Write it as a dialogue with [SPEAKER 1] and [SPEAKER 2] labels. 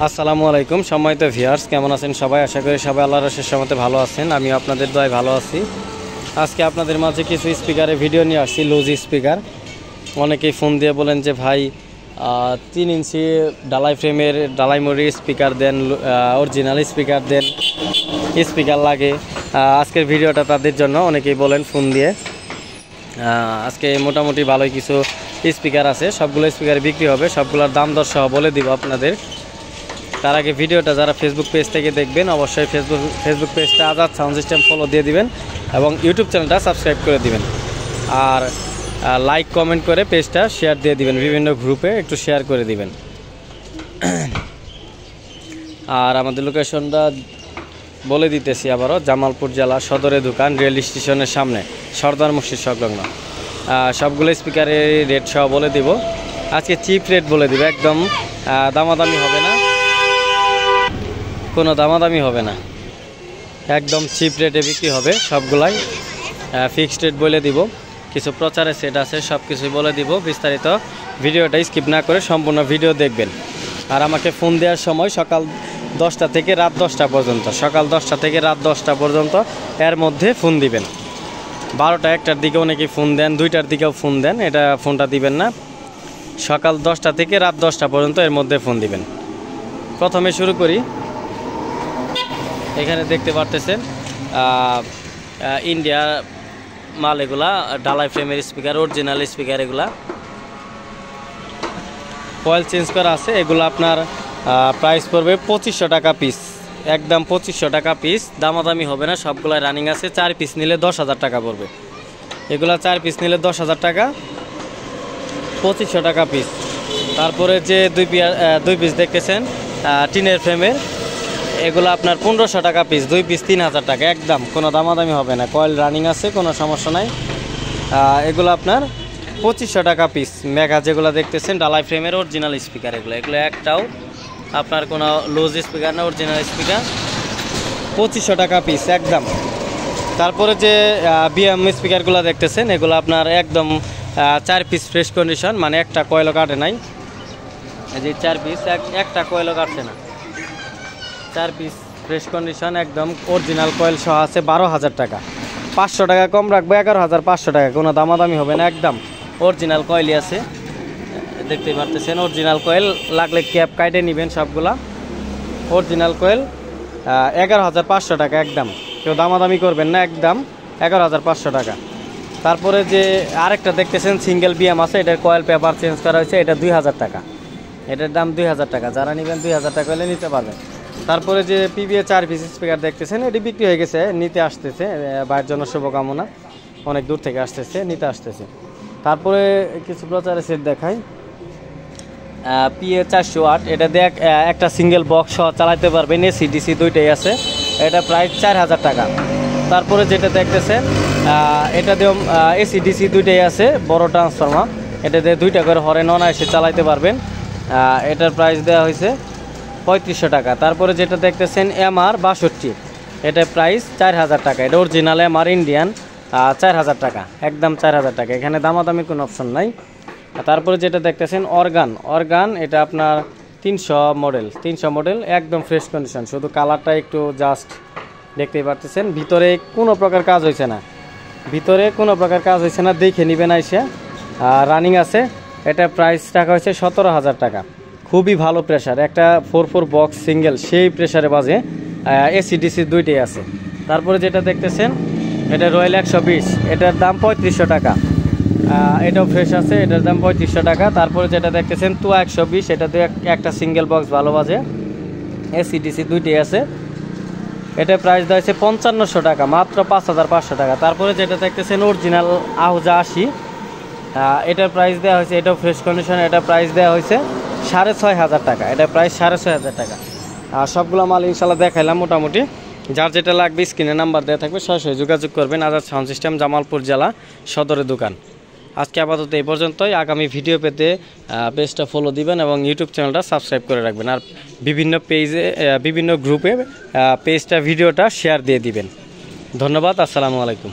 [SPEAKER 1] আসসালামু আলাইকুম সম্মানিত ভিউয়ার্স, কেমন আছেন সবাই? আশা করি সবাই আল্লাহর রহমতে মতে ভালো আছেন। আমি আপনাদের দোয়ায় ভালো আছি। আজকে আপনাদের মাঝে কিছু স্পিকারের ভিডিও নিয়ে আসছি। লুজ স্পিকার, অনেকেই ফোন দিয়ে বলেন যে ভাই 3 ইঞ্চি ডালাই ফ্রেমের ডালাই মরির স্পিকার দেন, অরিজিনাল স্পিকার দেন, স্পিকার লাগে। আজকের ভিডিওটা তাদের জন্য, অনেকেই বলেন ফোন দিয়ে। আজকে মোটামুটি ভালোই কিছু স্পিকার আছে, সবগুলো স্পিকার বিক্রি হবে, সবগুলোর দাম দর সহ বলে দিব আপনাদের। তার আগে ভিডিওটা যারা ফেসবুক পেজ থেকে দেখবেন অবশ্যই ফেসবুক পেজটা আজাদ সাউন্ড সিস্টেম ফলো দিয়ে দিবেন এবং ইউটিউব চ্যানেলটা সাবস্ক্রাইব করে দিবেন। আর লাইক কমেন্ট করে পেজটা শেয়ার দিয়ে দিবেন, বিভিন্ন গ্রুপে একটু শেয়ার করে দিবেন। আর আমাদের লোকেশনটা বলে দিতেছি আবারও, জামালপুর জেলা সদরে দোকান, রেল স্টেশনের সামনে, সর্দার মসজিদ সংলগ্ন। সবগুলো স্পিকারের রেট সহ বলে দিব। আজকে চিপ রেট বলে দিব, একদম দামাদামি হবে না, কোনো দামাদামি হবে না, একদম চিপ রেটে বিক্রি হবে সবগুলাই। ফিক্সড রেট বলে দিব, কিছু প্রচারের সেট আছে, সব কিছুই বলে দিব বিস্তারিত। ভিডিওটা স্কিপ না করে সম্পূর্ণ ভিডিও দেখবেন। আর আমাকে ফোন দেওয়ার সময় সকাল 10টা থেকে রাত 10টা পর্যন্ত, সকাল 10টা থেকে রাত 10টা পর্যন্ত এর মধ্যে ফোন দিবেন। 12টা 1টার দিকে অনেকেই ফোন দেন, 2টার দিকেও ফোন দেন, এটা ফোনটা দিবেন না। সকাল 10টা থেকে রাত 10টা পর্যন্ত এর মধ্যে ফোন দিবেন। প্রথমে শুরু করি। এখানে দেখতে পারতেছেন ইন্ডিয়ার মাল, এগুলা ডালাই ফ্রেমের স্পিকার, অরিজিনাল স্পিকার। এগুলা কয়েল চেঞ্জ করা আছে। এগুলো আপনার প্রাইস পড়বে 2500 টাকা পিস, একদম 2500 টাকা পিস, দামাদামি হবে না। সবগুলাই রানিং আছে। 4 পিস নিলে 10,000 টাকা পড়বে। এগুলা 4 পিস নিলে 10,000 টাকা, 2500 টাকা পিস। তারপরে যে 2 পিস দেখতেছেন টিনের ফ্রেমের, এগুলো আপনার 1500 টাকা পিস, 2 পিস 3000 টাকা, একদম কোনো দামাদামি হবে না। কয়েল রানিং আছে, কোনো সমস্যা নাই। এগুলো আপনার 2500 টাকা পিস। মেগা যেগুলো দেখতেছেন ডালাই ফ্রেমের অরিজিনাল স্পিকার, এগুলো একটাও আপনার কোনো লুজ স্পিকার না, অরিজিনাল স্পিকার, 2500 টাকা পিস একদম। তারপরে যে বিএম স্পিকারগুলো দেখতেছেন, এগুলো আপনার একদম 4 পিস ফ্রেশ কন্ডিশন, মানে একটা কয়েলও কাটে নাই। এই যে 4 পিস, একটা কয়েলও কাটছে না, 4 পিস ফ্রেশ কন্ডিশন, একদম অরিজিনাল কয়েল সহ আছে। 12,000 টাকা, 500 টাকা কম রাখবো, 11,500 টাকা, কোনো দামাদামি হবে না, একদম অরিজিনাল কয়েলই আছে। দেখতেই পারতেছেন অরিজিনাল কয়েল, লাগলে ক্যাপ কাটে নেবেন সবগুলা। অরিজিনাল কয়েল 11,500 টাকা, একদম কেউ দামাদামি করবেন না, একদম 11,500 টাকা। তারপরে যে আরেকটা দেখতেছেন সিঙ্গেল বিএম আছে, এটার কয়েল পেপার চেঞ্জ করা হয়েছে, এটা 2,000 টাকা, এটার দাম 2,000 টাকা। যারা নেবেন 2,000 টাকা হলে নিতে পারবেন। তারপরে যে পিবিএ 4 পিস স্পিকার দেখতেছেন, এটি বিক্রি হয়ে গেছে, নিতে আসতেছে, ভাইয়ের জন্য শুভকামনা, অনেক দূর থেকে আসতেছে, নিতে আসতেছে। তারপরে কিছু প্রচারের সেট দেখাই। পিএ 408, এটা দিয়ে একটা সিঙ্গেল বক্স সহ চালাতে পারবেন, এসি ডিসি দুইটাই আছে, এটা প্রাইস 4,000 টাকা। তারপরে যেটা দেখতেছেন এটা দিয়েও এসি ডিসি দুইটাই আছে, বড় ট্রান্সফরমার, এটা দিয়ে 2টা করে হরেন অনায়াসে চালাতে পারবেন। এটার প্রাইস দেওয়া হয়েছে 3500 টাকা। তারপরে যেটা দেখতেছেন MR 62, এটা প্রাইস 4,000 টাকা, এটা অরিজিনাল MR ইন্ডিয়ান, 4,000 টাকা, একদম 4,000 টাকা, এখানে দামাদামির কোনো অপশন নাই। তারপরে যেটা দেখতেছেন অর্গান, এটা আপনার 300 মডেল, একদম ফ্রেশ কন্ডিশন, শুধু কালারটা একটু জাস্ট দেখতেই পারতেছেন। ভিতরে কোনো প্রকার কাজ হয়েছে না, দেখে নেবেন আইসে, রানিং আছে। এটা প্রাইস রাখা হয়েছে 17,000 টাকা। খুবই ভালো প্রেশার, একটা 4/4 বক্স সিঙ্গেল, সেই প্রেশারে বাজে, এসি ডিসি দুইটাই আছে। তারপরে যেটা দেখতেছেন এটা রয়্যাল 120, এটার দাম 3500 টাকা, এটাও ফ্রেশ আছে, এটার দাম 3500 টাকা। তারপরে যেটা দেখতেছেন তুয়া 120, এটা দিয়ে একটা সিঙ্গেল বক্স ভালো বাজে, এসি ডিসি দুইটাই আছে, এটা প্রাইস দেওয়া হয়েছে 5500 টাকা, মাত্র 5,500 টাকা। তারপরে যেটা দেখতেছেন অরিজিনাল আহুজা 80, এটার প্রাইস দেওয়া হয়েছে, এটাও ফ্রেশ কন্ডিশন, এটা প্রাইস দেওয়া হয়েছে 6,500 টাকা, এটা প্রাইস 6,500 টাকা। আর সবগুলো মাল ইনশাল্লাহ দেখাইলাম মোটামুটি। যার যেটা লাগবে স্ক্রিনে নাম্বার দেওয়া থাকবে, সরাসরি যোগাযোগ করবেন। আজাদ সাউন্ড সিস্টেম, জামালপুর জেলা, সদরে দোকান। আজকে আপাতত এই পর্যন্তই। আগামী ভিডিও পেতে পেজটা ফলো দিবেন এবং ইউটিউব চ্যানেলটা সাবস্ক্রাইব করে রাখবেন। আর বিভিন্ন গ্রুপে পেজটা ভিডিওটা শেয়ার দিয়ে দিবেন। ধন্যবাদ। আসসালামু আলাইকুম।